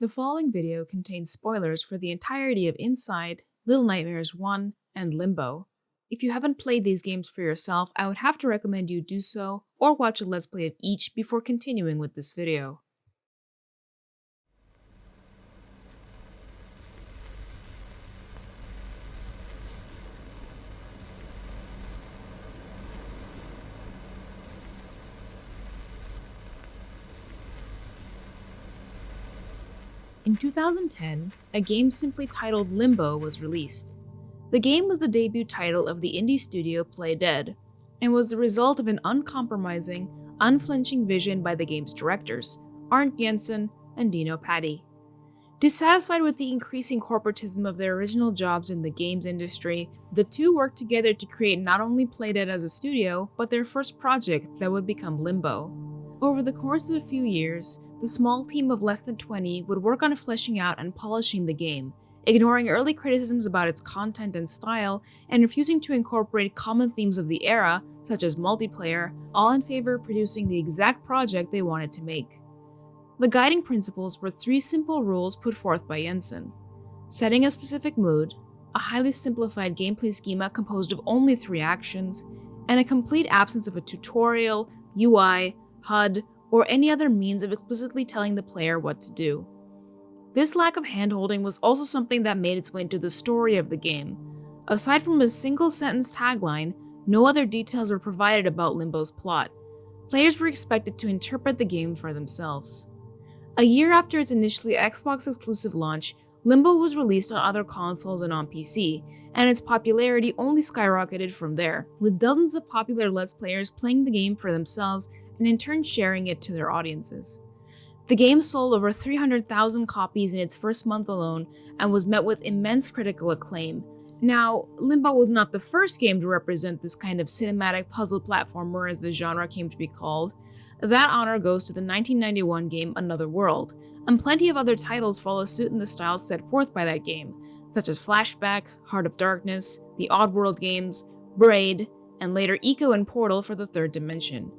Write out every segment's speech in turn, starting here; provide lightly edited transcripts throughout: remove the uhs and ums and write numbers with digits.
The following video contains spoilers for the entirety of Inside, Little Nightmares 1, and Limbo. If you haven't played these games for yourself, I would have to recommend you do so, or watch a Let's Play of each before continuing with this video. In 2010, a game simply titled Limbo was released. The game was the debut title of the indie studio Playdead, and was the result of an uncompromising, unflinching vision by the game's directors, Arndt Jensen and Dino Patti. Dissatisfied with the increasing corporatism of their original jobs in the games industry, the two worked together to create not only Playdead as a studio, but their first project that would become Limbo. Over the course of a few years, the small team of less than 20 would work on fleshing out and polishing the game, ignoring early criticisms about its content and style, and refusing to incorporate common themes of the era, such as multiplayer, all in favor of producing the exact project they wanted to make. The guiding principles were three simple rules put forth by Jensen: setting a specific mood, a highly simplified gameplay schema composed of only 3 actions, and a complete absence of a tutorial, UI, HUD, or any other means of explicitly telling the player what to do. This lack of handholding was also something that made its way into the story of the game. Aside from a single-sentence tagline, no other details were provided about Limbo's plot. Players were expected to interpret the game for themselves. A year after its initially Xbox-exclusive launch, Limbo was released on other consoles and on PC, and its popularity only skyrocketed from there, with dozens of popular Let's Players playing the game for themselves and in turn sharing it to their audiences. The game sold over 300,000 copies in its first month alone and was met with immense critical acclaim. Now, Limbo was not the first game to represent this kind of cinematic puzzle platformer as the genre came to be called. That honor goes to the 1991 game Another World, and plenty of other titles follow suit in the style set forth by that game, such as Flashback, Heart of Darkness, the Oddworld games, Braid, and later Echo and Portal for the Third Dimension.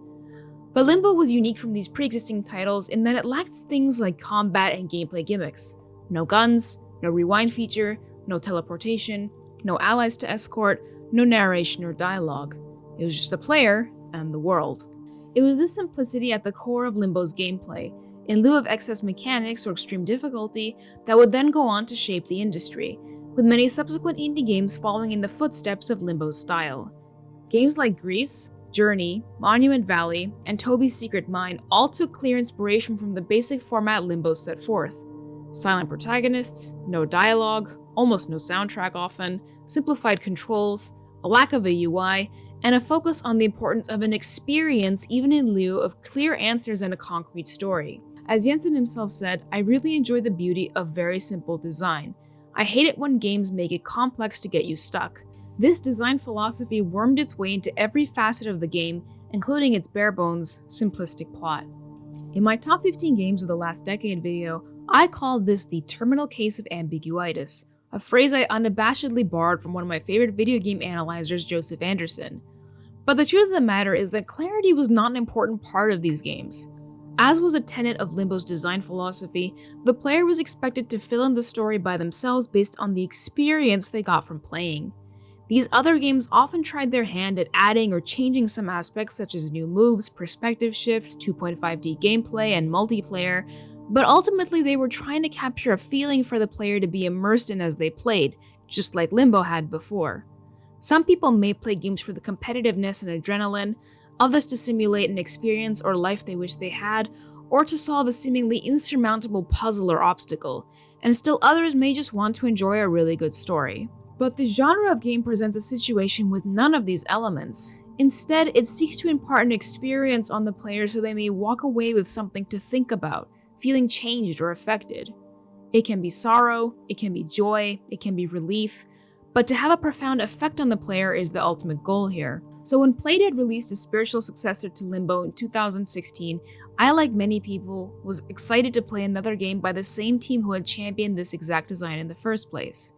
But Limbo was unique from these pre-existing titles in that it lacked things like combat and gameplay gimmicks. No guns, no rewind feature, no teleportation, no allies to escort, no narration or dialogue. It was just the player and the world. It was this simplicity at the core of Limbo's gameplay, in lieu of excess mechanics or extreme difficulty, that would then go on to shape the industry, with many subsequent indie games following in the footsteps of Limbo's style. Games like Grease, Journey, Monument Valley, and Toby's Secret Mine all took clear inspiration from the basic format Limbo set forth. Silent protagonists, no dialogue, almost no soundtrack often, simplified controls, a lack of a UI, and a focus on the importance of an experience even in lieu of clear answers and a concrete story. As Jensen himself said, "I really enjoy the beauty of very simple design. I hate it when games make it complex to get you stuck." This design philosophy wormed its way into every facet of the game, including its bare-bones, simplistic plot. In my top 15 games of the last decade video, I called this the terminal case of ambiguitis, a phrase I unabashedly borrowed from one of my favorite video game analyzers, Joseph Anderson. But the truth of the matter is that clarity was not an important part of these games. As was a tenet of Limbo's design philosophy, the player was expected to fill in the story by themselves based on the experience they got from playing. These other games often tried their hand at adding or changing some aspects such as new moves, perspective shifts, 2.5D gameplay, and multiplayer, but ultimately they were trying to capture a feeling for the player to be immersed in as they played, just like Limbo had before. Some people may play games for the competitiveness and adrenaline, others to simulate an experience or life they wish they had, or to solve a seemingly insurmountable puzzle or obstacle, and still others may just want to enjoy a really good story. But the genre of game presents a situation with none of these elements. Instead, it seeks to impart an experience on the player so they may walk away with something to think about, feeling changed or affected. It can be sorrow, it can be joy, it can be relief, but to have a profound effect on the player is the ultimate goal here. So when Playdead released a spiritual successor to Limbo in 2016, I, like many people, was excited to play another game by the same team who had championed this exact design in the first place.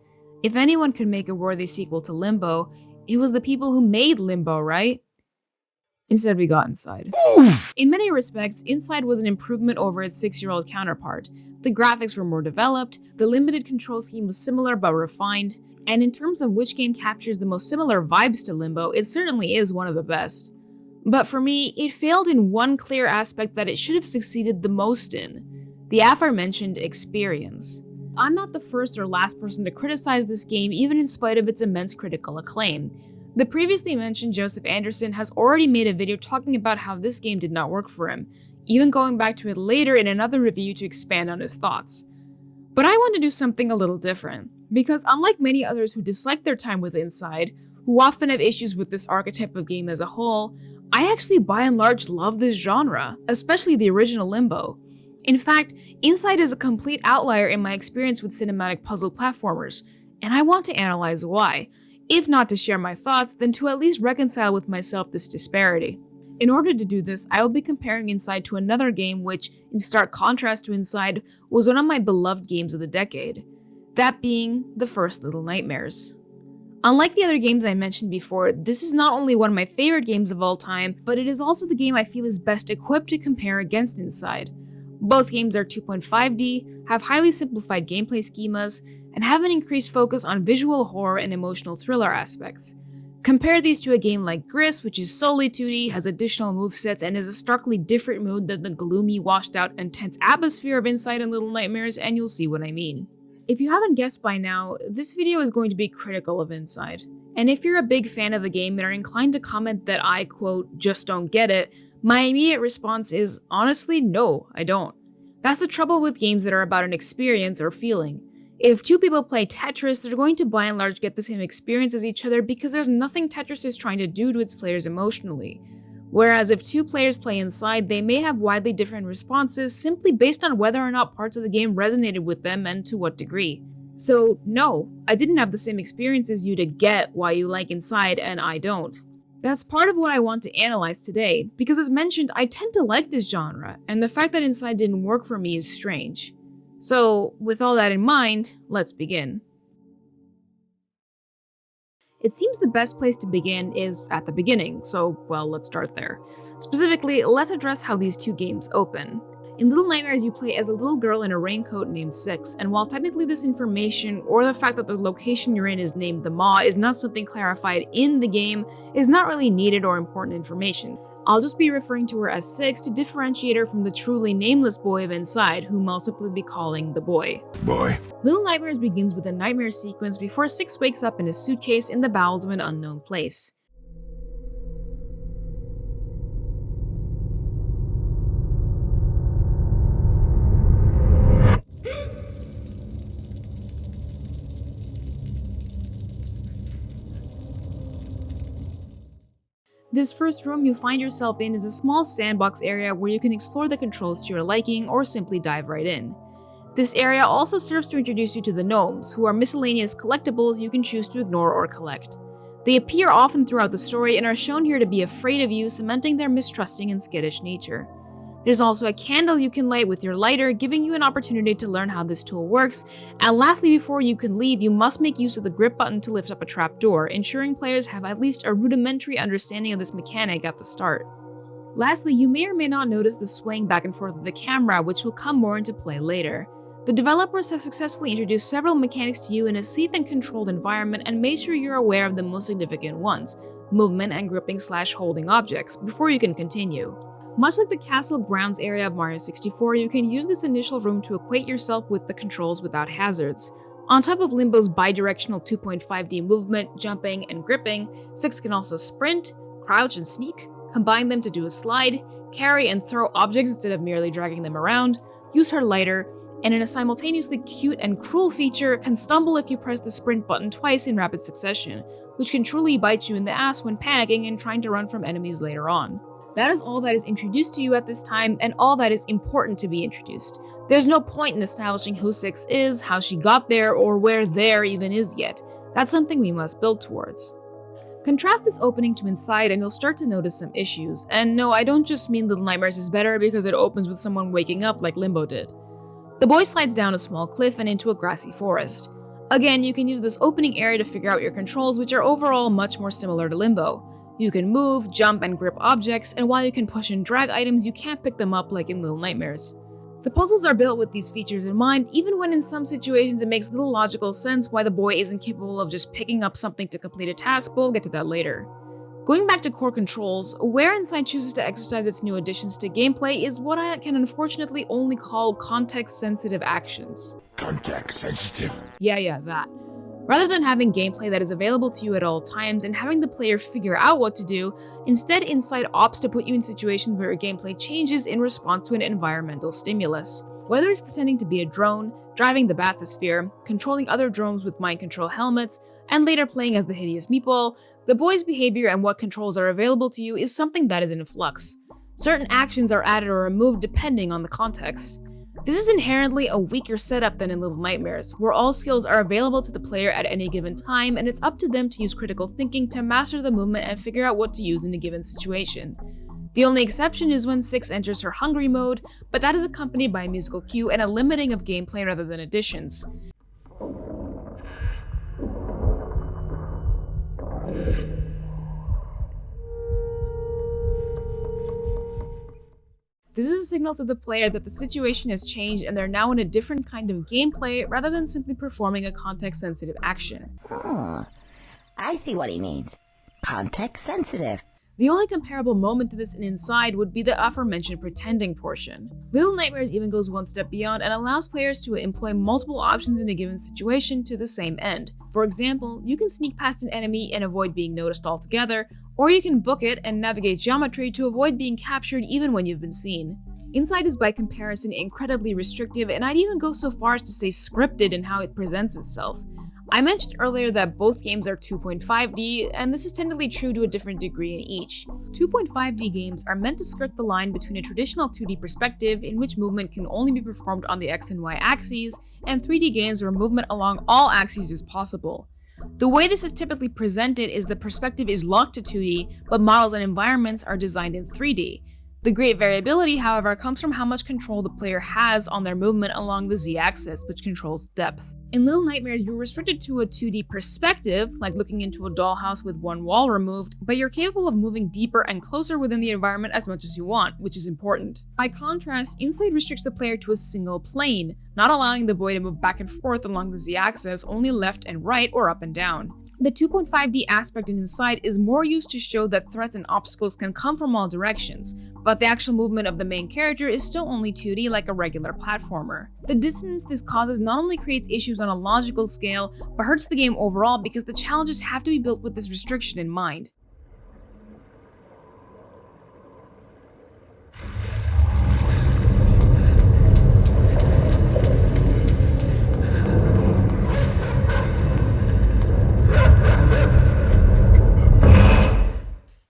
If anyone could make a worthy sequel to Limbo, it was the people who made Limbo, right? Instead, we got Inside. In many respects, Inside was an improvement over its 6-year-old counterpart. The graphics were more developed, the limited control scheme was similar but refined, and in terms of which game captures the most similar vibes to Limbo, it certainly is one of the best. But for me, it failed in one clear aspect that it should have succeeded the most in: the aforementioned experience. I'm not the first or last person to criticize this game, even in spite of its immense critical acclaim. The previously mentioned Joseph Anderson has already made a video talking about how this game did not work for him, even going back to it later in another review to expand on his thoughts. But I want to do something a little different, because unlike many others who dislike their time with Inside, who often have issues with this archetype of game as a whole, I actually by and large love this genre, especially the original Limbo. In fact, Inside is a complete outlier in my experience with cinematic puzzle platformers, and I want to analyze why. If not to share my thoughts, then to at least reconcile with myself this disparity. In order to do this, I will be comparing Inside to another game which, in stark contrast to Inside, was one of my beloved games of the decade. That being the first Little Nightmares. Unlike the other games I mentioned before, this is not only one of my favorite games of all time, but it is also the game I feel is best equipped to compare against Inside. Both games are 2.5D, have highly simplified gameplay schemas, and have an increased focus on visual horror and emotional thriller aspects. Compare these to a game like Gris, which is solely 2D, has additional movesets, and is a starkly different mood than the gloomy, washed-out, intense atmosphere of Inside and Little Nightmares, and you'll see what I mean. If you haven't guessed by now, this video is going to be critical of Inside. And if you're a big fan of the game and are inclined to comment that I, quote, just don't get it, my immediate response is, honestly, no, I don't. That's the trouble with games that are about an experience or feeling. If two people play Tetris, they're going to by and large get the same experience as each other because there's nothing Tetris is trying to do to its players emotionally. Whereas if two players play Inside, they may have widely different responses simply based on whether or not parts of the game resonated with them and to what degree. So no, I didn't have the same experience as you to get why you like Inside and I don't. That's part of what I want to analyze today, because as mentioned, I tend to like this genre, and the fact that Inside didn't work for me is strange. So, with all that in mind, let's begin. It seems the best place to begin is at the beginning, so, well, let's start there. Specifically, let's address how these two games open. In Little Nightmares, you play as a little girl in a raincoat named Six, and while technically this information, or the fact that the location you're in is named the Maw, is not something clarified in the game, is not really needed or important information. I'll just be referring to her as Six to differentiate her from the truly nameless boy of Inside, whom I'll simply be calling the boy. Boy. Little Nightmares begins with a nightmare sequence before Six wakes up in a suitcase in the bowels of an unknown place. This first room you find yourself in is a small sandbox area where you can explore the controls to your liking or simply dive right in. This area also serves to introduce you to the gnomes, who are miscellaneous collectibles you can choose to ignore or collect. They appear often throughout the story and are shown here to be afraid of you, cementing their mistrusting and skittish nature. There's also a candle you can light with your lighter, giving you an opportunity to learn how this tool works, and lastly, before you can leave, you must make use of the grip button to lift up a trapdoor, ensuring players have at least a rudimentary understanding of this mechanic at the start. Lastly, you may or may not notice the swaying back and forth of the camera, which will come more into play later. The developers have successfully introduced several mechanics to you in a safe and controlled environment and made sure you're aware of the most significant ones, movement and gripping/holding objects, before you can continue. Much like the castle grounds area of Mario 64, you can use this initial room to acquaint yourself with the controls without hazards. On top of Limbo's bidirectional 2.5D movement, jumping, and gripping, Six can also sprint, crouch, and sneak, combine them to do a slide, carry and throw objects instead of merely dragging them around, use her lighter, and in a simultaneously cute and cruel feature, can stumble if you press the sprint button twice in rapid succession, which can truly bite you in the ass when panicking and trying to run from enemies later on. That is all that is introduced to you at this time, and all that is important to be introduced. There's no point in establishing who Six is, how she got there, or where there even is yet. That's something we must build towards. Contrast this opening to Inside and you'll start to notice some issues. And no, I don't just mean Little Nightmares is better because it opens with someone waking up like Limbo did. The boy slides down a small cliff and into a grassy forest. Again, you can use this opening area to figure out your controls, which are overall much more similar to Limbo. You can move, jump, and grip objects, and while you can push and drag items, you can't pick them up like in Little Nightmares. The puzzles are built with these features in mind, even when in some situations it makes little logical sense why the boy isn't capable of just picking up something to complete a task, but we'll get to that later. Going back to core controls, where Inside chooses to exercise its new additions to gameplay is what I can unfortunately only call context-sensitive actions. Context-sensitive? Yeah, that. Rather than having gameplay that is available to you at all times and having the player figure out what to do, instead Inside opts to put you in situations where your gameplay changes in response to an environmental stimulus. Whether it's pretending to be a drone, driving the bathysphere, controlling other drones with mind control helmets, and later playing as the hideous meatball, the boy's behavior and what controls are available to you is something that is in flux. Certain actions are added or removed depending on the context. This is inherently a weaker setup than in Little Nightmares, where all skills are available to the player at any given time and it's up to them to use critical thinking to master the movement and figure out what to use in a given situation. The only exception is when 6 enters her hungry mode, but that is accompanied by a musical cue and a limiting of gameplay rather than additions. This is a signal to the player that the situation has changed and they're now in a different kind of gameplay rather than simply performing a context-sensitive action. Oh, I see what he means. Context-sensitive. The only comparable moment to this in Inside would be the aforementioned pretending portion. Little Nightmares even goes one step beyond and allows players to employ multiple options in a given situation to the same end. For example, you can sneak past an enemy and avoid being noticed altogether, or you can book it and navigate geometry to avoid being captured even when you've been seen. Inside is by comparison incredibly restrictive, and I'd even go so far as to say scripted in how it presents itself. I mentioned earlier that both games are 2.5D, and this is technically true to a different degree in each. 2.5D games are meant to skirt the line between a traditional 2D perspective in which movement can only be performed on the X and Y axes, and 3D games where movement along all axes is possible. The way this is typically presented is the perspective is locked to 2D, but models and environments are designed in 3D. The great variability, however, comes from how much control the player has on their movement along the Z-axis, which controls depth. In Little Nightmares, you're restricted to a 2D perspective, like looking into a dollhouse with one wall removed, but you're capable of moving deeper and closer within the environment as much as you want, which is important. By contrast, Inside restricts the player to a single plane, not allowing the boy to move back and forth along the Z-axis, only left and right or up and down. The 2.5D aspect in Inside is more used to show that threats and obstacles can come from all directions, but the actual movement of the main character is still only 2D like a regular platformer. The dissonance this causes not only creates issues on a logical scale, but hurts the game overall because the challenges have to be built with this restriction in mind.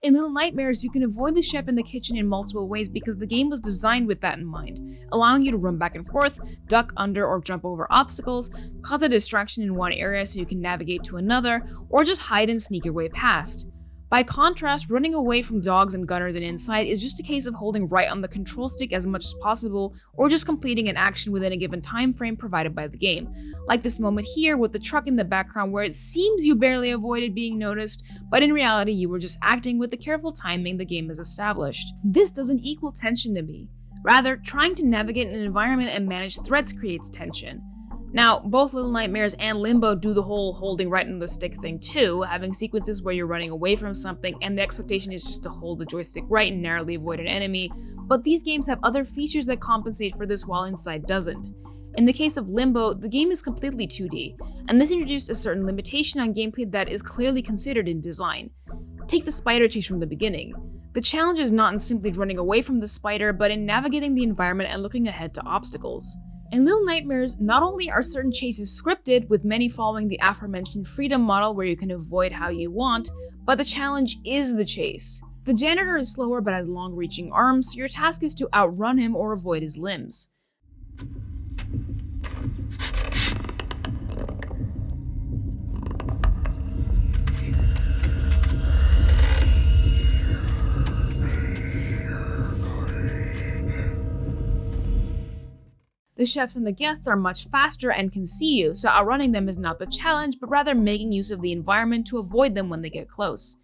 In Little Nightmares, you can avoid the chef in the kitchen in multiple ways because the game was designed with that in mind, allowing you to run back and forth, duck under or jump over obstacles, cause a distraction in one area so you can navigate to another, or just hide and sneak your way past. By contrast, running away from dogs and gunners in Inside is just a case of holding right on the control stick as much as possible, or just completing an action within a given time frame provided by the game. Like this moment here with the truck in the background where it seems you barely avoided being noticed, but in reality you were just acting with the careful timing the game has established. This doesn't equal tension to me. Rather, trying to navigate an environment and manage threats creates tension. Now, both Little Nightmares and Limbo do the whole holding right on the stick thing too, having sequences where you're running away from something and the expectation is just to hold the joystick right and narrowly avoid an enemy, but these games have other features that compensate for this while Inside doesn't. In the case of Limbo, the game is completely 2D, and this introduced a certain limitation on gameplay that is clearly considered in design. Take the spider chase from the beginning. The challenge is not in simply running away from the spider, but in navigating the environment and looking ahead to obstacles. In Little Nightmares, not only are certain chases scripted, with many following the aforementioned freedom model where you can avoid how you want, but the challenge is the chase. The janitor is slower but has long-reaching arms, so your task is to outrun him or avoid his limbs. The chefs and the guests are much faster and can see you, so outrunning them is not the challenge, but rather making use of the environment to avoid them when they get close.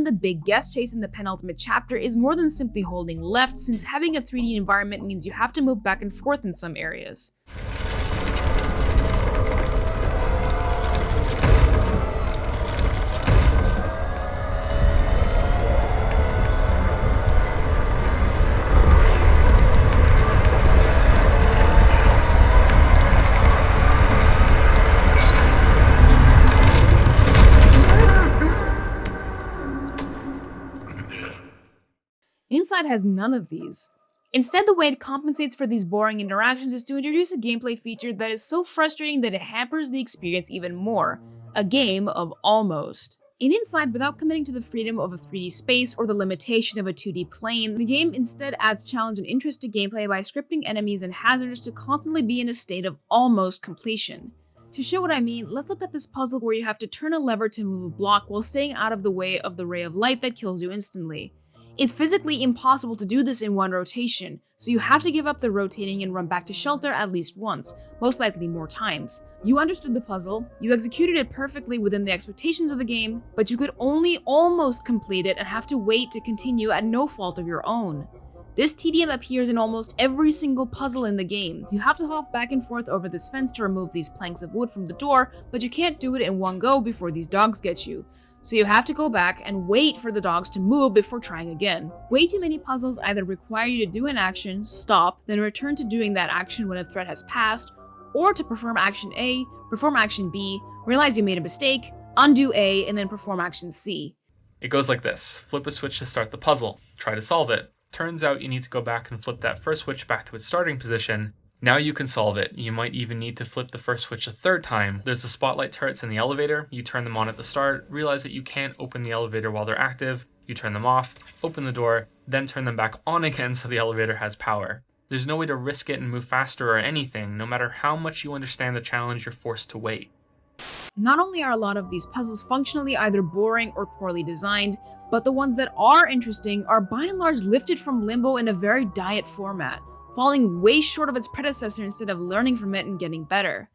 Even the big guest chase in the penultimate chapter is more than simply holding left, since having a 3D environment means you have to move back and forth in some areas. Inside has none of these. Instead, the way it compensates for these boring interactions is to introduce a gameplay feature that is so frustrating that it hampers the experience even more. A game of almost. In Inside, without committing to the freedom of a 3D space or the limitation of a 2D plane, the game instead adds challenge and interest to gameplay by scripting enemies and hazards to constantly be in a state of almost completion. To show what I mean, let's look at this puzzle where you have to turn a lever to move a block while staying out of the way of the ray of light that kills you instantly. It's physically impossible to do this in one rotation, so you have to give up the rotating and run back to shelter at least once, most likely more times. You understood the puzzle, you executed it perfectly within the expectations of the game, but you could only almost complete it and have to wait to continue at no fault of your own. This tedium appears in almost every single puzzle in the game. You have to hop back and forth over this fence to remove these planks of wood from the door, but you can't do it in one go before these dogs get you. So you have to go back and wait for the dogs to move before trying again. Way too many puzzles either require you to do an action, stop, then return to doing that action when a threat has passed, or to perform action A, perform action B, realize you made a mistake, undo A, and then perform action C. It goes like this. Flip a switch to start the puzzle. Try to solve it. Turns out you need to go back and flip that first switch back to its starting position. Now you can solve it. You might even need to flip the first switch a third time. There's the spotlight turrets in the elevator. You turn them on at the start, realize that you can't open the elevator while they're active. You turn them off, open the door, then turn them back on again so the elevator has power. There's no way to risk it and move faster or anything. No matter how much you understand the challenge, you're forced to wait. Not only are a lot of these puzzles functionally either boring or poorly designed, but the ones that are interesting are by and large lifted from Limbo in a very diet format, falling way short of its predecessor instead of learning from it and getting better.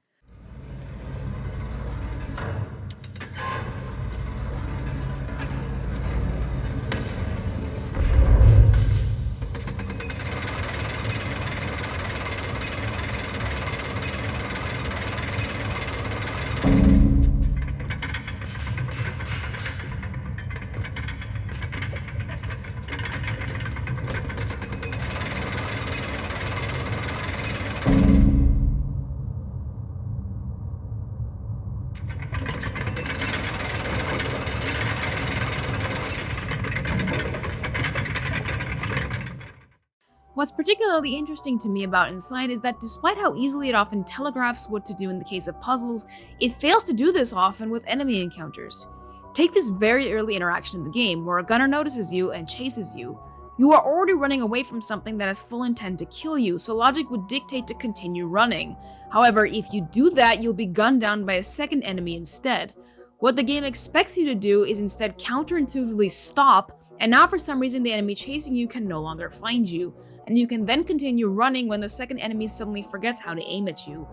What's particularly interesting to me about Inside is that despite how easily it often telegraphs what to do in the case of puzzles, it fails to do this often with enemy encounters. Take this very early interaction in the game where a gunner notices you and chases you. You are already running away from something that has full intent to kill you, so logic would dictate to continue running. However, if you do that, you'll be gunned down by a second enemy instead. What the game expects you to do is instead counterintuitively stop, and now for some reason the enemy chasing you can no longer find you, and you can then continue running when the second enemy suddenly forgets how to aim at you.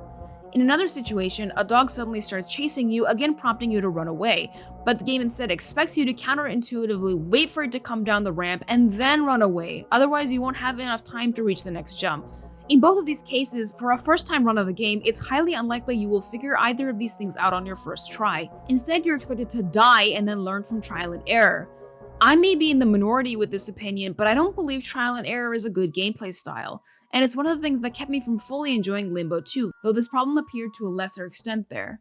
In another situation, a dog suddenly starts chasing you, again prompting you to run away, but the game instead expects you to counterintuitively wait for it to come down the ramp and then run away, otherwise you won't have enough time to reach the next jump. In both of these cases, for a first-time run of the game, it's highly unlikely you will figure either of these things out on your first try. Instead, you're expected to die and then learn from trial and error. I may be in the minority with this opinion, but I don't believe trial and error is a good gameplay style, and it's one of the things that kept me from fully enjoying Limbo 2, though this problem appeared to a lesser extent there.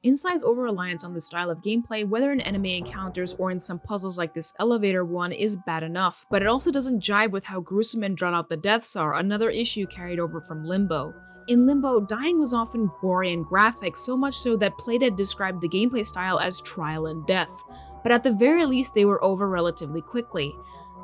Inside's over-reliance on this style of gameplay, whether in enemy encounters or in some puzzles like this elevator one, is bad enough, but it also doesn't jive with how gruesome and drawn out the deaths are, another issue carried over from Limbo. In Limbo, dying was often gory and graphic, so much so that Playdead described the gameplay style as trial and death, but at the very least they were over relatively quickly.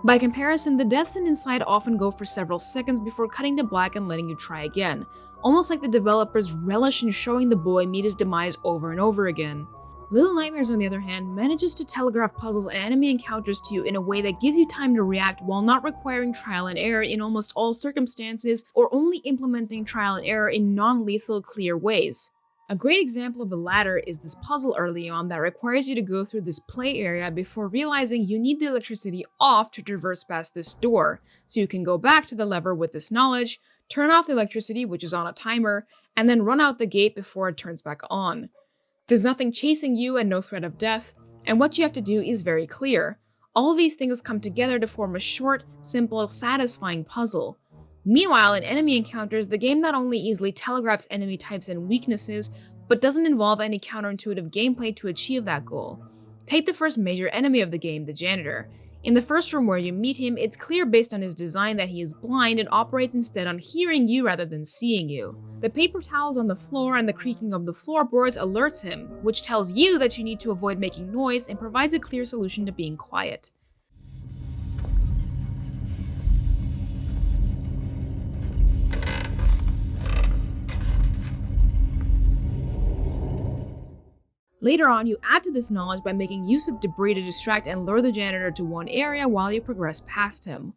By comparison, the deaths in Inside often go for several seconds before cutting to black and letting you try again. almost like the developers relish in showing the boy meet his demise over and over again. Little Nightmares, on the other hand, manages to telegraph puzzles and enemy encounters to you in a way that gives you time to react while not requiring trial and error in almost all circumstances, or only implementing trial and error in non-lethal, clear ways. A great example of the latter is this puzzle early on that requires you to go through this play area before realizing you need the electricity off to traverse past this door, so you can go back to the lever with this knowledge, turn off the electricity, which is on a timer, and then run out the gate before it turns back on. There's nothing chasing you and no threat of death, and what you have to do is very clear. All these things come together to form a short, simple, satisfying puzzle. Meanwhile, in enemy encounters, the game not only easily telegraphs enemy types and weaknesses, but doesn't involve any counterintuitive gameplay to achieve that goal. Take the first major enemy of the game, the janitor. In the first room where you meet him, it's clear based on his design that he is blind and operates instead on hearing you rather than seeing you. The paper towels on the floor and the creaking of the floorboards alerts him, which tells you that you need to avoid making noise and provides a clear solution to being quiet. Later on, you add to this knowledge by making use of debris to distract and lure the janitor to one area while you progress past him.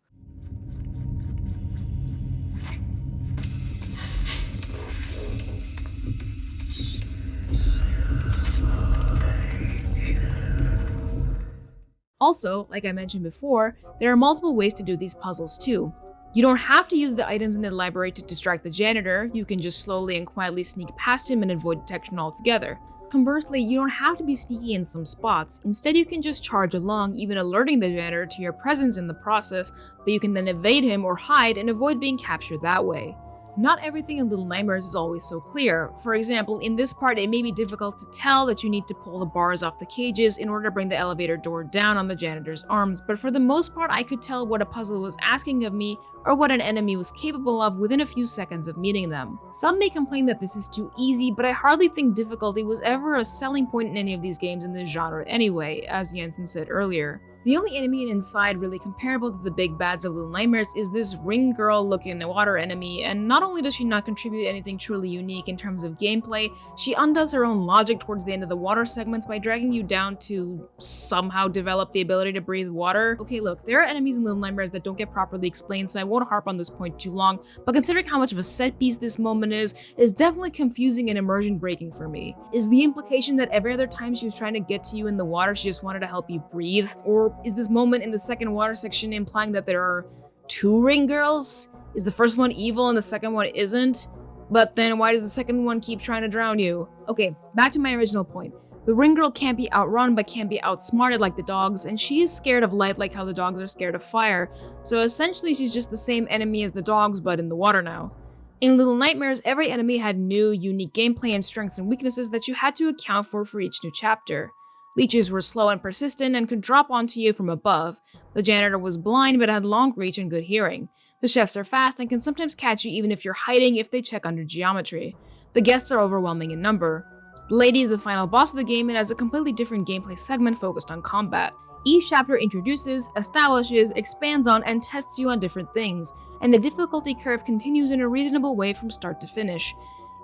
Also, like I mentioned before, there are multiple ways to do these puzzles too. You don't have to use the items in the library to distract the janitor, you can just slowly and quietly sneak past him and avoid detection altogether. Conversely, you don't have to be sneaky in some spots. Instead, you can just charge along, even alerting the janitor to your presence in the process, but you can then evade him or hide and avoid being captured that way. Not everything in Little Nightmares is always so clear. For example, in this part it may be difficult to tell that you need to pull the bars off the cages in order to bring the elevator door down on the janitor's arms, but for the most part I could tell what a puzzle was asking of me or what an enemy was capable of within a few seconds of meeting them. Some may complain that this is too easy, but I hardly think difficulty was ever a selling point in any of these games in this genre anyway, as Jensen said earlier. The only enemy inside really comparable to the big bads of Little Nightmares is this ring girl looking water enemy, and not only does she not contribute anything truly unique in terms of gameplay, she undoes her own logic towards the end of the water segments by dragging you down to somehow develop the ability to breathe water. Okay, look, there are enemies in Little Nightmares that don't get properly explained, so I won't harp on this point too long, but considering how much of a set piece this moment is, it's definitely confusing and immersion breaking for me. Is the implication that every other time she was trying to get to you in the water, she just wanted to help you breathe? Or is this moment in the second water section implying that there are two ring girls? Is the first one evil and the second one isn't? But then why does the second one keep trying to drown you? Okay, back to my original point. The ring girl can't be outrun but can't be outsmarted like the dogs, and she is scared of light like how the dogs are scared of fire, so essentially she's just the same enemy as the dogs but in the water now. In Little Nightmares, every enemy had new, unique gameplay and strengths and weaknesses that you had to account for each new chapter. Leeches were slow and persistent and could drop onto you from above. The janitor was blind but had long reach and good hearing. The chefs are fast and can sometimes catch you even if you're hiding if they check under geometry. The guests are overwhelming in number. The lady is the final boss of the game and has a completely different gameplay segment focused on combat. Each chapter introduces, establishes, expands on, and tests you on different things, and the difficulty curve continues in a reasonable way from start to finish.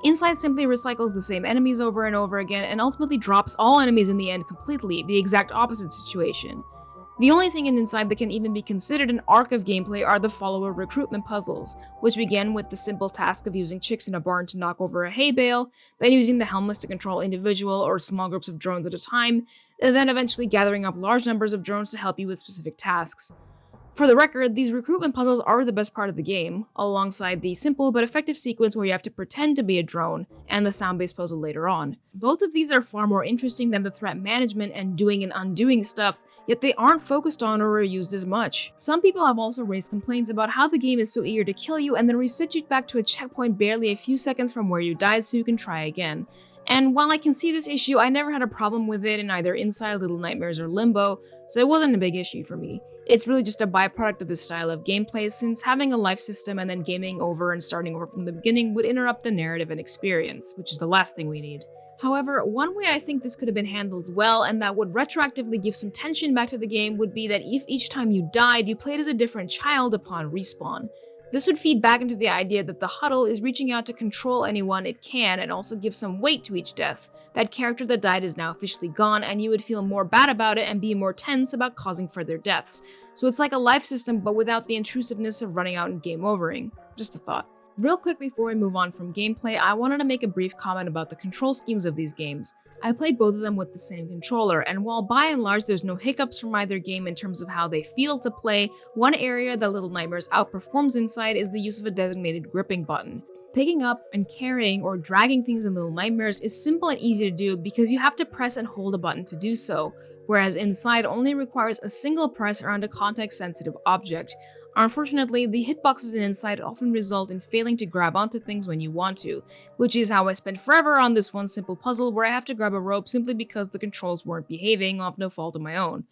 Inside simply recycles the same enemies over and over again and ultimately drops all enemies in the end completely, the exact opposite situation. The only thing in Inside that can even be considered an arc of gameplay are the follower recruitment puzzles, which begin with the simple task of using chicks in a barn to knock over a hay bale, then using the helmets to control individual or small groups of drones at a time, and then eventually gathering up large numbers of drones to help you with specific tasks. For the record, these recruitment puzzles are the best part of the game, alongside the simple but effective sequence where you have to pretend to be a drone, and the sound-based puzzle later on. Both of these are far more interesting than the threat management and doing and undoing stuff, yet they aren't focused on or used as much. Some people have also raised complaints about how the game is so eager to kill you and then reset you back to a checkpoint barely a few seconds from where you died so you can try again. And while I can see this issue, I never had a problem with it in either Inside, Little Nightmares, or Limbo, so it wasn't a big issue for me. It's really just a byproduct of this style of gameplay, since having a life system and then gaming over and starting over from the beginning would interrupt the narrative and experience, which is the last thing we need. However, one way I think this could have been handled well and that would retroactively give some tension back to the game would be that if each time you died, you played as a different child upon respawn. This would feed back into the idea that the huddle is reaching out to control anyone it can and also give some weight to each death. That character that died is now officially gone, and you would feel more bad about it and be more tense about causing further deaths. So it's like a life system, but without the intrusiveness of running out and game overing. Just a thought. Real quick before we move on from gameplay, I wanted to make a brief comment about the control schemes of these games. I played both of them with the same controller, and while by and large there's no hiccups from either game in terms of how they feel to play, one area that Little Nightmares outperforms inside is the use of a designated gripping button. Picking up and carrying or dragging things in Little Nightmares is simple and easy to do because you have to press and hold a button to do so, whereas inside only requires a single press around a context-sensitive object. Unfortunately, the hitboxes in Inside often result in failing to grab onto things when you want to, which is how I spent forever on this one simple puzzle where I have to grab a rope simply because the controls weren't behaving off no fault of my own.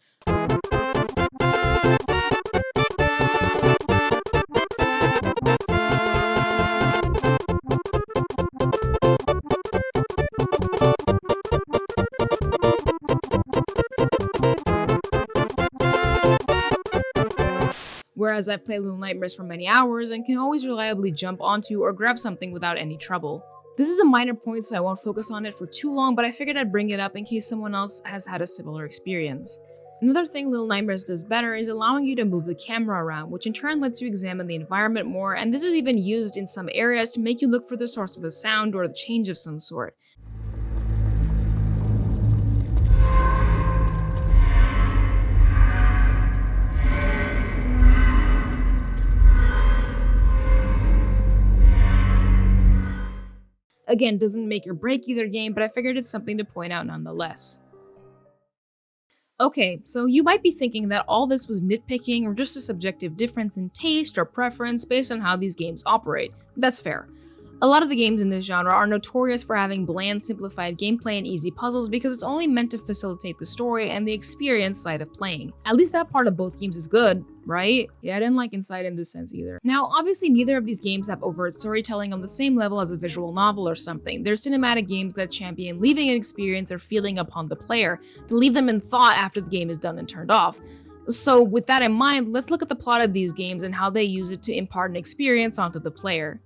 Whereas I play Little Nightmares for many hours and can always reliably jump onto or grab something without any trouble. This is a minor point, so I won't focus on it for too long, but I figured I'd bring it up in case someone else has had a similar experience. Another thing Little Nightmares does better is allowing you to move the camera around, which in turn lets you examine the environment more, and this is even used in some areas to make you look for the source of the sound or the change of some sort. Again, doesn't make or break either game, but I figured it's something to point out nonetheless. Okay, so you might be thinking that all this was nitpicking or just a subjective difference in taste or preference based on how these games operate. That's fair. A lot of the games in this genre are notorious for having bland, simplified gameplay and easy puzzles because it's only meant to facilitate the story and the experience side of playing. At least that part of both games is good, right? Yeah, I didn't like Inside in this sense either. Now, obviously neither of these games have overt storytelling on the same level as a visual novel or something. They're cinematic games that champion leaving an experience or feeling upon the player, to leave them in thought after the game is done and turned off. So with that in mind, let's look at the plot of these games and how they use it to impart an experience onto the player.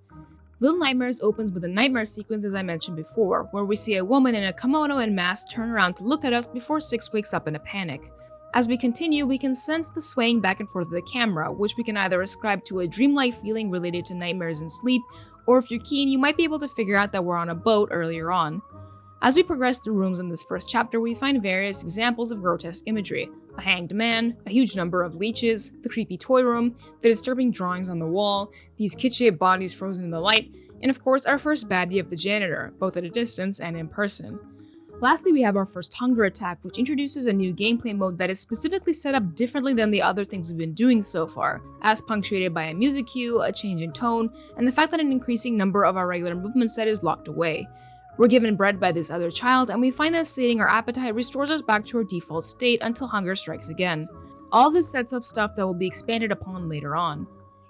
Little Nightmares opens with a nightmare sequence as I mentioned before, where we see a woman in a kimono and mask turn around to look at us before Six wakes up in a panic. As we continue, we can sense the swaying back and forth of the camera, which we can either ascribe to a dreamlike feeling related to nightmares and sleep, or if you're keen, you might be able to figure out that we're on a boat earlier on. As we progress through rooms in this first chapter, we find various examples of grotesque imagery. A hanged man, a huge number of leeches, the creepy toy room, the disturbing drawings on the wall, these kid-shaped bodies frozen in the light, and of course our first baddie of the janitor, both at a distance and in person. Lastly, we have our first hunger attack, which introduces a new gameplay mode that is specifically set up differently than the other things we've been doing so far, as punctuated by a music cue, a change in tone, and the fact that an increasing number of our regular movement set is locked away. We're given bread by this other child, and we find that sating our appetite restores us back to our default state until hunger strikes again. All this sets up stuff that will be expanded upon later on.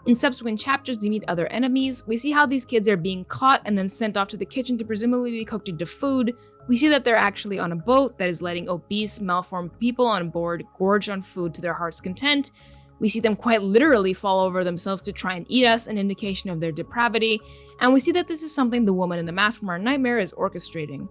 In subsequent chapters, we meet other enemies, we see how these kids are being caught and then sent off to the kitchen to presumably be cooked into food, we see that they're actually on a boat that is letting obese, malformed people on board gorge on food to their heart's content, we see them quite literally fall over themselves to try and eat us, an indication of their depravity, and we see that this is something the woman in the mask from our nightmare is orchestrating.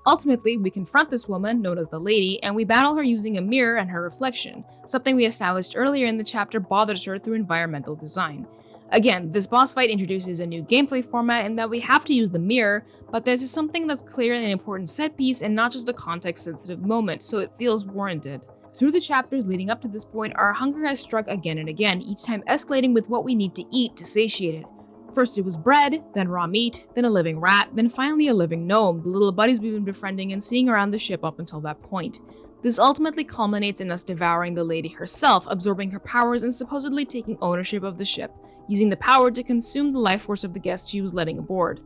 Ultimately, we confront this woman, known as the Lady, and we battle her using a mirror and her reflection, something we established earlier in the chapter bothers her through environmental design. Again, this boss fight introduces a new gameplay format in that we have to use the mirror, but this is something that's clearly an important set piece and not just a context-sensitive moment, so it feels warranted. Through the chapters leading up to this point, our hunger has struck again and again, each time escalating with what we need to eat to satiate it. First it was bread, then raw meat, then a living rat, then finally a living gnome, the little buddies we've been befriending and seeing around the ship up until that point. This ultimately culminates in us devouring the Lady herself, absorbing her powers and supposedly taking ownership of the ship, using the power to consume the life force of the guests she was letting aboard.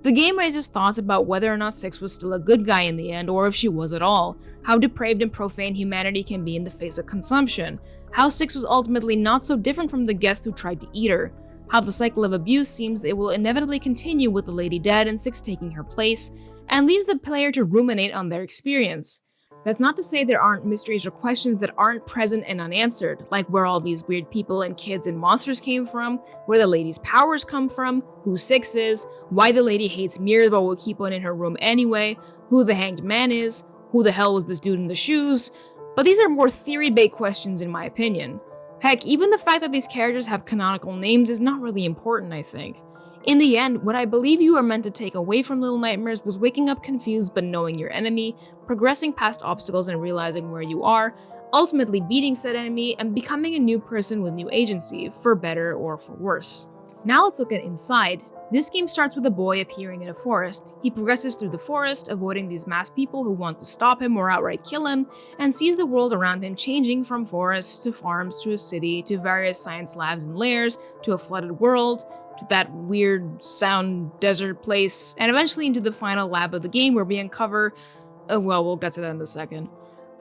The game raises thoughts about whether or not Six was still a good guy in the end, or if she was at all, how depraved and profane humanity can be in the face of consumption, how Six was ultimately not so different from the guest who tried to eat her, how the cycle of abuse seems it will inevitably continue with the Lady dead and Six taking her place, and leaves the player to ruminate on their experience. That's not to say there aren't mysteries or questions that aren't present and unanswered, like where all these weird people and kids and monsters came from, where the lady's powers come from, who Six is, why the lady hates mirrors but will keep one in her room anyway, who the hanged man is, who the hell was this dude in the shoes. But these are more theory-based questions in my opinion. Heck, even the fact that these characters have canonical names is not really important, I think. In the end, what I believe you are meant to take away from Little Nightmares was waking up confused but knowing your enemy, progressing past obstacles and realizing where you are, ultimately beating said enemy, and becoming a new person with new agency, for better or for worse. Now let's look at inside. This game starts with a boy appearing in a forest. He progresses through the forest, avoiding these masked people who want to stop him or outright kill him, and sees the world around him changing from forests to farms to a city to various science labs and lairs to a flooded world, to that weird sound desert place, and eventually into the final lab of the game where we uncover, well, we'll get to that in a second.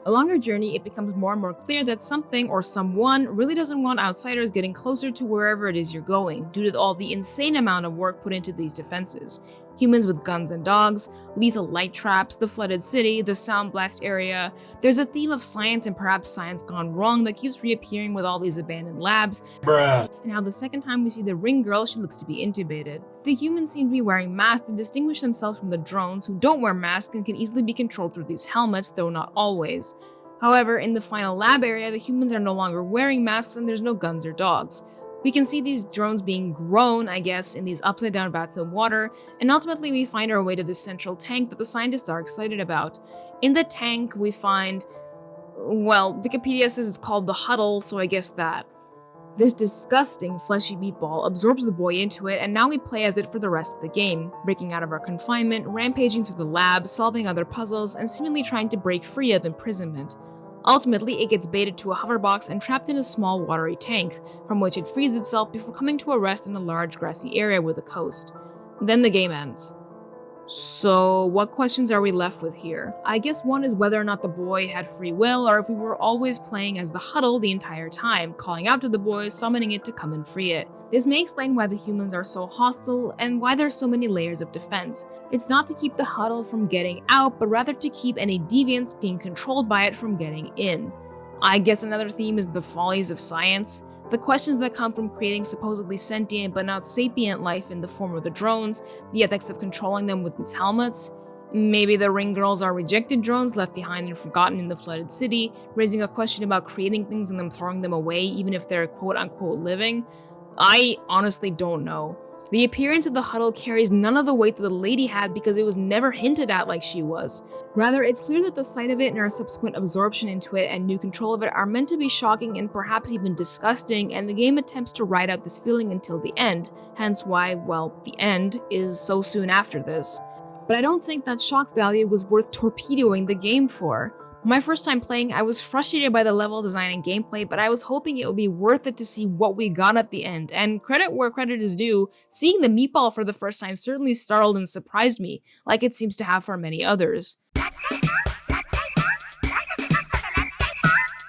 Along our journey, it becomes more and more clear that something or someone really doesn't want outsiders getting closer to wherever it is you're going, due to all the insane amount of work put into these defenses. Humans with guns and dogs, lethal light traps, the flooded city, the sound blast area. There's a theme of science and perhaps science gone wrong that keeps reappearing with all these abandoned labs. Bruh. And how the second time we see the ring girl, she looks to be intubated. The humans seem to be wearing masks to distinguish themselves from the drones who don't wear masks and can easily be controlled through these helmets, though not always. However, in the final lab area, the humans are no longer wearing masks and there's no guns or dogs. We can see these drones being grown, I guess, in these upside down vats of water, and ultimately we find our way to this central tank that the scientists are excited about. In the tank, we find, well, Wikipedia says it's called the Huddle, so I guess that. This disgusting fleshy meatball absorbs the boy into it, and now we play as it for the rest of the game, breaking out of our confinement, rampaging through the lab, solving other puzzles, and seemingly trying to break free of imprisonment. Ultimately, it gets baited to a hoverbox and trapped in a small watery tank, from which it frees itself before coming to a rest in a large grassy area with a coast. Then the game ends. So, what questions are we left with here? I guess one is whether or not the boy had free will, or if we were always playing as the Huddle the entire time, calling out to the boy, summoning it to come and free it. This may explain why the humans are so hostile, and why there's so many layers of defense. It's not to keep the Huddle from getting out, but rather to keep any deviants being controlled by it from getting in. I guess another theme is the follies of science. The questions that come from creating supposedly sentient but not sapient life in the form of the drones, the ethics of controlling them with these helmets. Maybe the ring girls are rejected drones left behind and forgotten in the flooded city, raising a question about creating things and then throwing them away even if they're quote-unquote living. I honestly don't know. The appearance of the Huddle carries none of the weight that the lady had because it was never hinted at like she was. Rather, it's clear that the sight of it and our subsequent absorption into it and new control of it are meant to be shocking and perhaps even disgusting, and the game attempts to ride out this feeling until the end, hence why, well, the end is so soon after this. But I don't think that shock value was worth torpedoing the game for. My first time playing, I was frustrated by the level design and gameplay, but I was hoping it would be worth it to see what we got at the end, and credit where credit is due, seeing the meatball for the first time certainly startled and surprised me, like it seems to have for many others.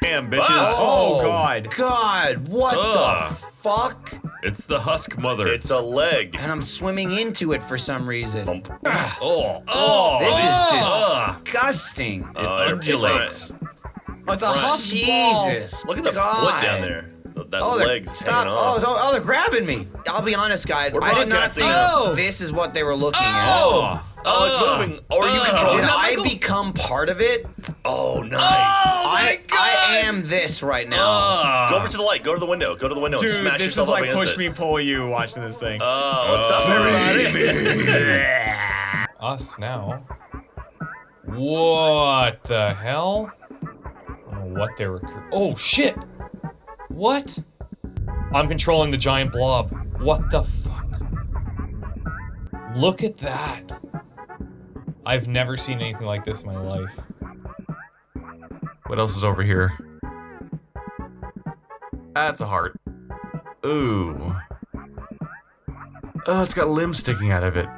Damn, bitches. Oh, God. God, what Ugh. the fuck? It's the husk mother. It's a leg. And I'm swimming into it for some reason. Ah, Oh. this Ugh. is disgusting. It undulates. It's a Right. husk Jesus. Look at the God. foot down there. That Oh, leg they're, stop. hanging off. Oh, they're grabbing me. I'll be honest, guys. We're I did not broadcasting. think Oh. this is what they were looking Oh. Oh, it's moving. Or are you controlling at. Did that, I Michael? become part of it? Oh, nice. I am this right now. Go over to the light. Go to the window. Go to the window and Dude, smash this yourself is up like against push it. me, pull you watching this thing. What's up, everybody? Us now. What the hell? I don't know what they were. Oh shit! What? I'm controlling the giant blob. What the fuck? Look at that. I've never seen anything like this in my life. What else is over here? That's a heart. Ooh. Oh, it's got limbs sticking out of it.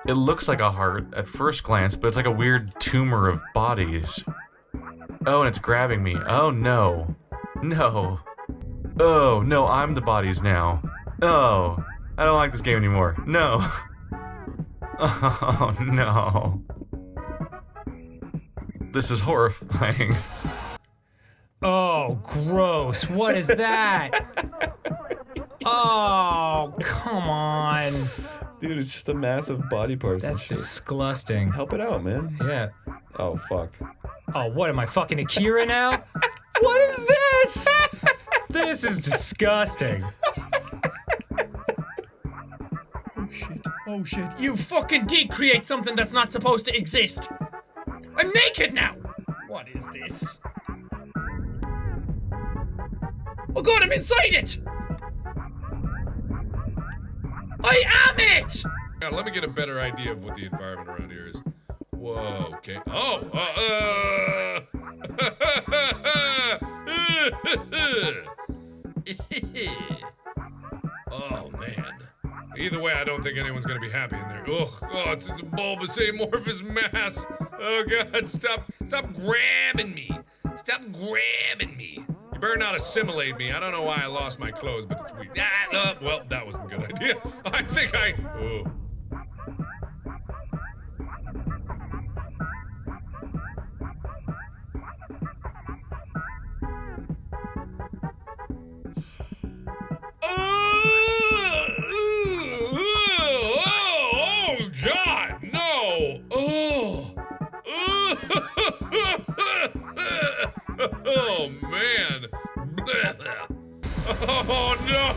It looks like a heart at first glance, but it's like a weird tumor of bodies. Oh, and it's grabbing me. Oh, no. No. Oh, no, I'm the bodies now. Oh, I don't like this game anymore. No. Oh, no. This is horrifying. Oh, gross. What is that? Oh, come on. Dude, it's just a mass of body parts and That's shit. disgusting. Help it out, man. Yeah. Oh, fuck. Oh, what am I, fucking Akira now? What is this? This is disgusting. Oh shit, you fucking did create something that's not supposed to exist! I'm naked now! What is this? Oh god, I'm inside it! I am it! Now, let me get a better idea of what the environment around here is. Whoa, okay. Oh, oh, man. Either way, I don't think anyone's gonna be happy in there. Ugh, oh, it's a bulbous amorphous mass. Oh god, stop grabbing me. Stop grabbing me. You better not assimilate me. I don't know why I lost my clothes, but it's weird. Well, that wasn't a good idea. I think oh. Oh, God, no! Oh, man! Oh, no!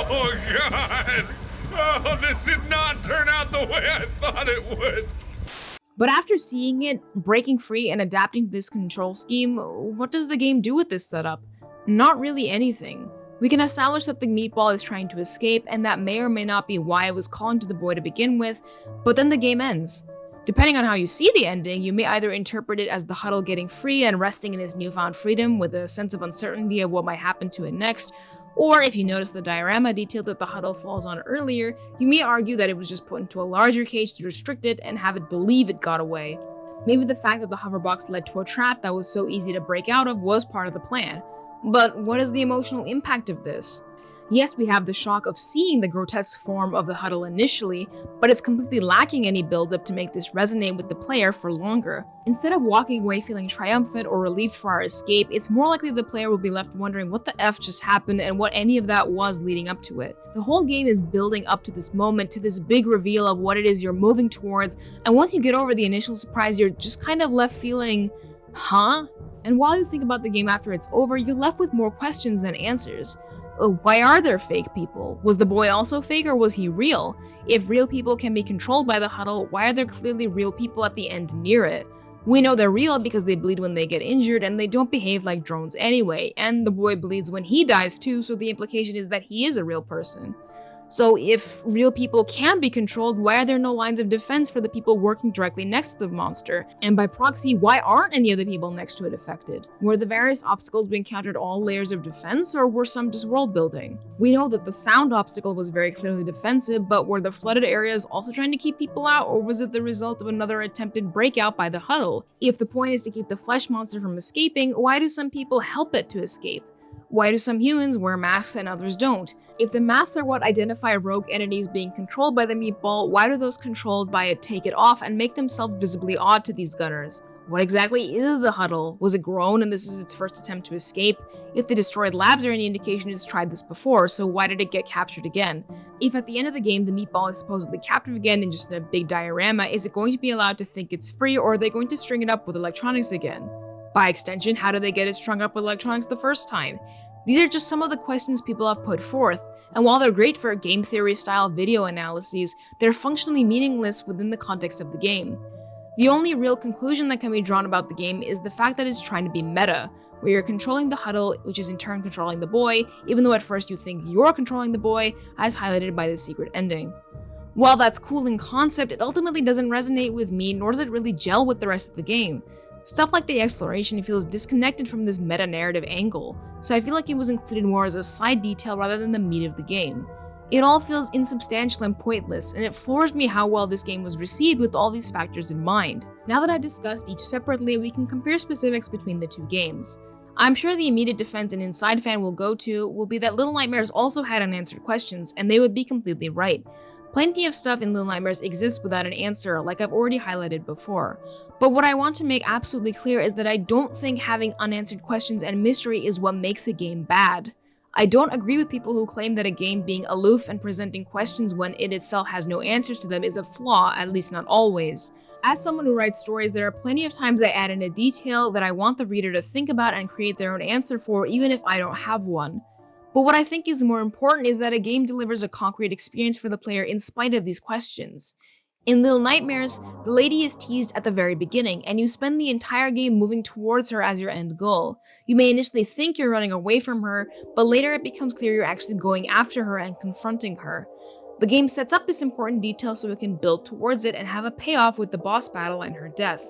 Oh, God! Oh, this did not turn out the way I thought it would! But after seeing it, breaking free and adapting to this control scheme, what does the game do with this setup? Not really anything. We can establish that the meatball is trying to escape, and that may or may not be why it was calling to the boy to begin with, but then the game ends. Depending on how you see the ending, you may either interpret it as the Huddle getting free and resting in his newfound freedom with a sense of uncertainty of what might happen to it next, or if you notice the diorama detail that the Huddle falls on earlier, you may argue that it was just put into a larger cage to restrict it and have it believe it got away. Maybe the fact that the hoverbox led to a trap that was so easy to break out of was part of the plan. But what is the emotional impact of this? Yes, we have the shock of seeing the grotesque form of the Huddle initially, but it's completely lacking any build-up to make this resonate with the player for longer. Instead of walking away feeling triumphant or relieved for our escape, it's more likely the player will be left wondering what the F just happened and what any of that was leading up to it. The whole game is building up to this moment, to this big reveal of what it is you're moving towards, and once you get over the initial surprise, you're just kind of left feeling, huh? And while you think about the game after it's over, you're left with more questions than answers. Why are there fake people? Was the boy also fake, or was he real? If real people can be controlled by the Huddle, why are there clearly real people at the end near it? We know they're real because they bleed when they get injured and they don't behave like drones anyway, and the boy bleeds when he dies too, so the implication is that he is a real person. So if real people can be controlled, why are there no lines of defense for the people working directly next to the monster? And by proxy, why aren't any of the people next to it affected? Were the various obstacles we encountered all layers of defense, or were some just world building? We know that the sound obstacle was very clearly defensive, but were the flooded areas also trying to keep people out, or was it the result of another attempted breakout by the Huddle? If the point is to keep the flesh monster from escaping, why do some people help it to escape? Why do some humans wear masks and others don't? If the masks are what identify rogue entities being controlled by the meatball, why do those controlled by it take it off and make themselves visibly odd to these gunners? What exactly is the Huddle? Was it grown and this is its first attempt to escape? If the destroyed labs are any indication, it's tried this before, so why did it get captured again? If at the end of the game the meatball is supposedly captive again in just a big diorama, is it going to be allowed to think it's free, or are they going to string it up with electronics again? By extension, how did they get it strung up with electronics the first time? These are just some of the questions people have put forth, and while they're great for game theory style video analyses, they're functionally meaningless within the context of the game. The only real conclusion that can be drawn about the game is the fact that it's trying to be meta, where you're controlling the Huddle, which is in turn controlling the boy, even though at first you think you're controlling the boy, as highlighted by the secret ending. While that's cool in concept, it ultimately doesn't resonate with me, nor does it really gel with the rest of the game. Stuff like the exploration feels disconnected from this meta-narrative angle, so I feel like it was included more as a side detail rather than the meat of the game. It all feels insubstantial and pointless, and it floors me how well this game was received with all these factors in mind. Now that I've discussed each separately, we can compare specifics between the two games. I'm sure the immediate defense an Inside fan will go to will be that Little Nightmares also had unanswered questions, and they would be completely right. Plenty of stuff in Little Nightmares exists without an answer, like I've already highlighted before. But what I want to make absolutely clear is that I don't think having unanswered questions and mystery is what makes a game bad. I don't agree with people who claim that a game being aloof and presenting questions when it itself has no answers to them is a flaw, at least not always. As someone who writes stories, there are plenty of times I add in a detail that I want the reader to think about and create their own answer for, even if I don't have one. But what I think is more important is that a game delivers a concrete experience for the player in spite of these questions. In Little Nightmares, the lady is teased at the very beginning, and you spend the entire game moving towards her as your end goal. You may initially think you're running away from her, but later it becomes clear you're actually going after her and confronting her. The game sets up this important detail so we can build towards it and have a payoff with the boss battle and her death.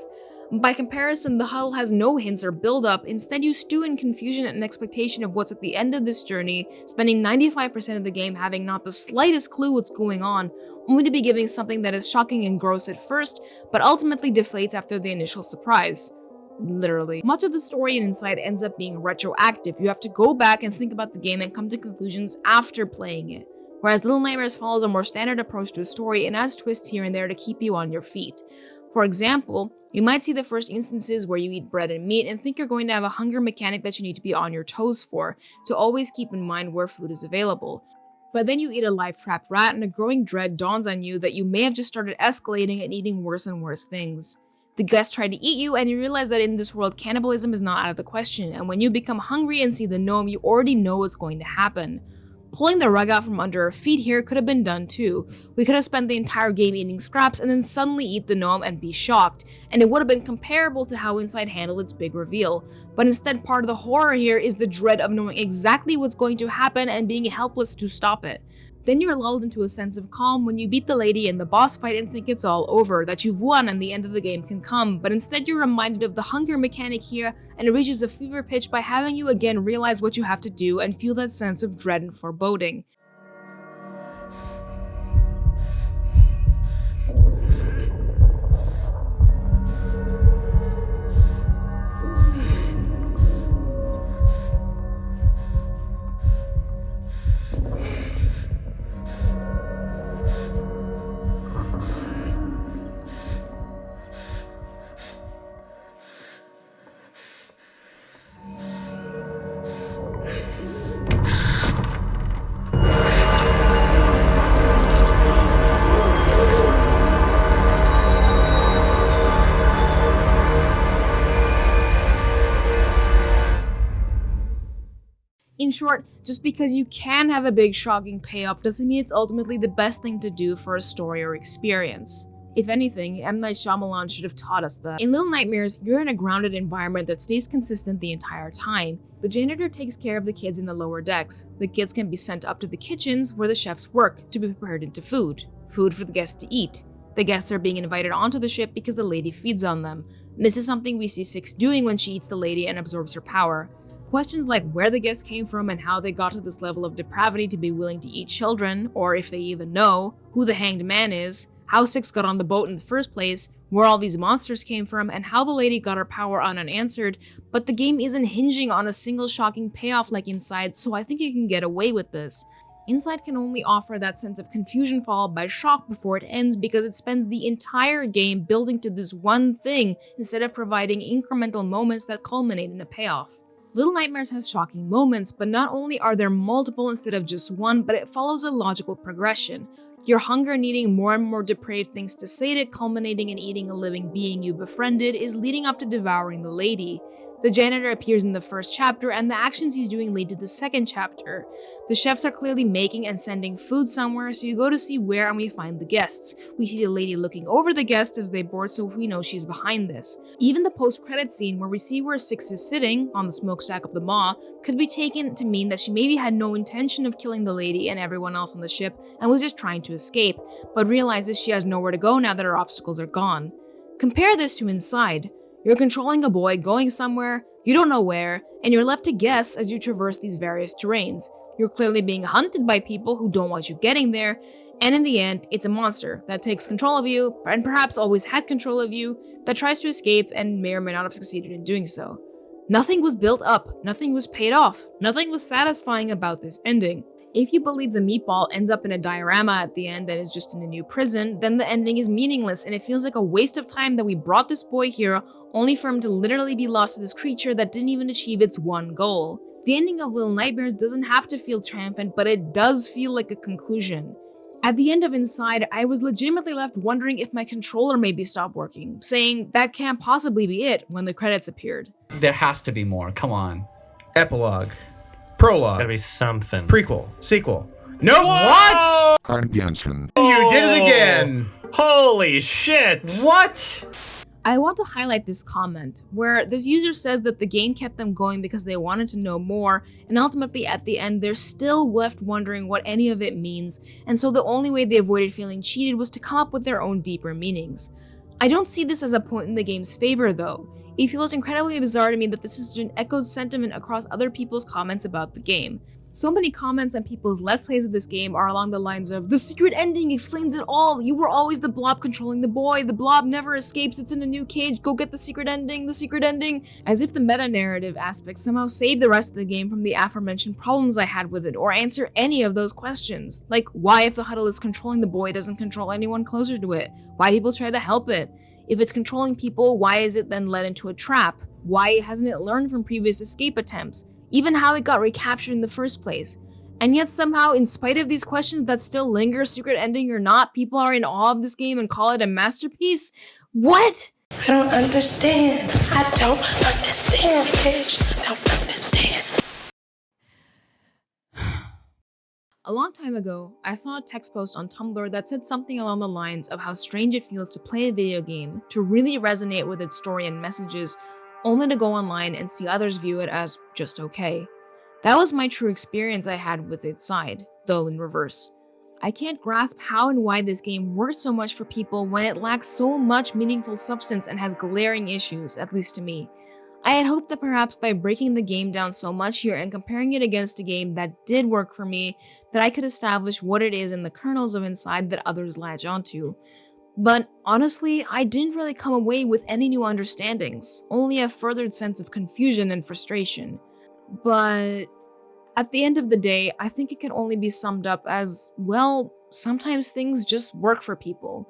By comparison, the huddle has no hints or build-up. Instead, you stew in confusion and expectation of what's at the end of this journey, spending 95% of the game having not the slightest clue what's going on, only to be giving something that is shocking and gross at first, but ultimately deflates after the initial surprise. Literally. Much of the story and insight ends up being retroactive. You have to go back and think about the game and come to conclusions after playing it. Whereas Little Nightmares follows a more standard approach to a story and adds twists here and there to keep you on your feet. For example, you might see the first instances where you eat bread and meat and think you're going to have a hunger mechanic that you need to be on your toes for, to always keep in mind where food is available. But then you eat a live trapped rat and a growing dread dawns on you that you may have just started escalating and eating worse and worse things. The guests try to eat you and you realize that in this world cannibalism is not out of the question, and when you become hungry and see the gnome, you already know what's going to happen. Pulling the rug out from under our feet here could have been done too. We could have spent the entire game eating scraps and then suddenly eat the gnome and be shocked, and it would have been comparable to how Inside handled its big reveal. But instead, part of the horror here is the dread of knowing exactly what's going to happen and being helpless to stop it. Then you're lulled into a sense of calm when you beat the lady in the boss fight and think it's all over, that you've won and the end of the game can come, but instead you're reminded of the hunger mechanic here, and it reaches a fever pitch by having you again realize what you have to do and feel that sense of dread and foreboding. In short, just because you can have a big shocking payoff doesn't mean it's ultimately the best thing to do for a story or experience. If anything, M. Night Shyamalan should have taught us that. In Little Nightmares, you're in a grounded environment that stays consistent the entire time. The janitor takes care of the kids in the lower decks. The kids can be sent up to the kitchens where the chefs work to be prepared into food. Food for the guests to eat. The guests are being invited onto the ship because the lady feeds on them. And this is something we see Six doing when she eats the lady and absorbs her power. Questions like where the guests came from and how they got to this level of depravity to be willing to eat children, or if they even know, who the hanged man is, how Six got on the boat in the first place, where all these monsters came from, and how the lady got her power are unanswered, but the game isn't hinging on a single shocking payoff like Inside, so I think it can get away with this. Inside can only offer that sense of confusion followed by shock before it ends because it spends the entire game building to this one thing instead of providing incremental moments that culminate in a payoff. Little Nightmares has shocking moments, but not only are there multiple instead of just one, but it follows a logical progression. Your hunger needing more and more depraved things to sate it, culminating in eating a living being you befriended, is leading up to devouring the lady. The janitor appears in the first chapter, and the actions he's doing lead to the second chapter. The chefs are clearly making and sending food somewhere, so you go to see where and we find the guests. We see the lady looking over the guests as they board, so we know she's behind this. Even the post-credit scene where we see where Six is sitting, on the smokestack of the maw, could be taken to mean that she maybe had no intention of killing the lady and everyone else on the ship, and was just trying to escape, but realizes she has nowhere to go now that her obstacles are gone. Compare this to Inside. You're controlling a boy going somewhere, you don't know where, and you're left to guess as you traverse these various terrains. You're clearly being hunted by people who don't want you getting there, and in the end, it's a monster that takes control of you, and perhaps always had control of you, that tries to escape and may or may not have succeeded in doing so. Nothing was built up, nothing was paid off, nothing was satisfying about this ending. If you believe the meatball ends up in a diorama at the end and is just in a new prison, then the ending is meaningless and it feels like a waste of time that we brought this boy here only for him to literally be lost to this creature that didn't even achieve its one goal. The ending of Little Nightmares doesn't have to feel triumphant, but it does feel like a conclusion. At the end of Inside, I was legitimately left wondering if my controller maybe stopped working, saying that can't possibly be it when the credits appeared. There has to be more, come on. Epilogue. Prologue. Gotta be something. Prequel. Sequel. No. What? Condenser. You did it again. Holy shit! What? I want to highlight this comment, where this user says that the game kept them going because they wanted to know more, and ultimately at the end they're still left wondering what any of it means, and so the only way they avoided feeling cheated was to come up with their own deeper meanings. I don't see this as a point in the game's favor though. It feels incredibly bizarre to me that this is such an echoed sentiment across other people's comments about the game. So many comments on people's let's plays of this game are along the lines of, "The secret ending explains it all, you were always the blob controlling the boy, the blob never escapes, it's in a new cage, go get the secret ending, as if the meta-narrative aspect somehow saved the rest of the game from the aforementioned problems I had with it, or answer any of those questions. Like, why if the huddle is controlling the boy doesn't control anyone closer to it? Why people try to help it? If it's controlling people, why is it then led into a trap? Why hasn't it learned from previous escape attempts? Even how it got recaptured in the first place. And yet somehow, in spite of these questions that still linger, secret ending or not, people are in awe of this game and call it a masterpiece? What? I don't understand. I don't understand, bitch. I don't understand. A long time ago, I saw a text post on Tumblr that said something along the lines of how strange it feels to play a video game, to really resonate with its story and messages, only to go online and see others view it as just okay. That was my true experience I had with Inside, though in reverse. I can't grasp how and why this game works so much for people when it lacks so much meaningful substance and has glaring issues, at least to me. I had hoped that perhaps by breaking the game down so much here and comparing it against a game that did work for me, that I could establish what it is in the kernels of Inside that others latch onto. But honestly, I didn't really come away with any new understandings, only a furthered sense of confusion and frustration. But at the end of the day, I think it can only be summed up as, well, sometimes things just work for people.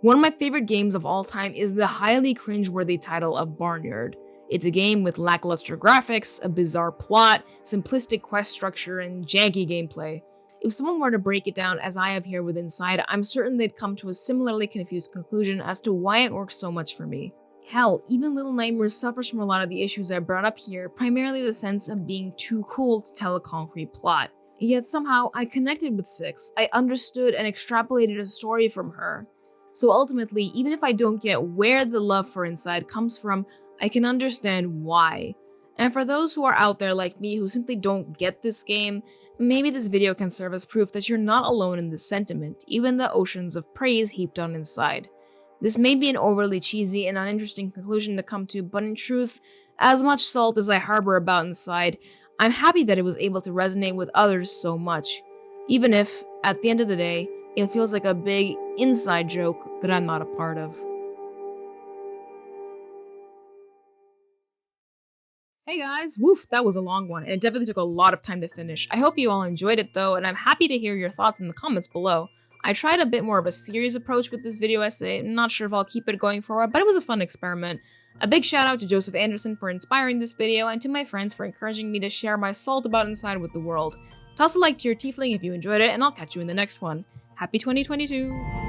One of my favorite games of all time is the highly cringeworthy title of Barnyard. It's a game with lackluster graphics, a bizarre plot, simplistic quest structure, and janky gameplay. If someone were to break it down as I have here with Inside, I'm certain they'd come to a similarly confused conclusion as to why it works so much for me. Hell, even Little Nightmares suffers from a lot of the issues I brought up here, primarily the sense of being too cool to tell a concrete plot. Yet somehow, I connected with Six, I understood and extrapolated a story from her. So ultimately, even if I don't get where the love for Inside comes from, I can understand why. And for those who are out there like me who simply don't get this game, maybe this video can serve as proof that you're not alone in this sentiment, even the oceans of praise heaped on Inside. This may be an overly cheesy and uninteresting conclusion to come to, but in truth, as much salt as I harbor about Inside, I'm happy that it was able to resonate with others so much. Even if, at the end of the day, it feels like a big inside joke that I'm not a part of. Hey guys, woof, that was a long one, and it definitely took a lot of time to finish. I hope you all enjoyed it though, and I'm happy to hear your thoughts in the comments below. I tried a bit more of a serious approach with this video essay, I'm not sure if I'll keep it going forward, but it was a fun experiment. A big shout out to Joseph Anderson for inspiring this video, and to my friends for encouraging me to share my salt about Inside with the world. Toss a like to your tiefling if you enjoyed it, and I'll catch you in the next one. Happy 2022!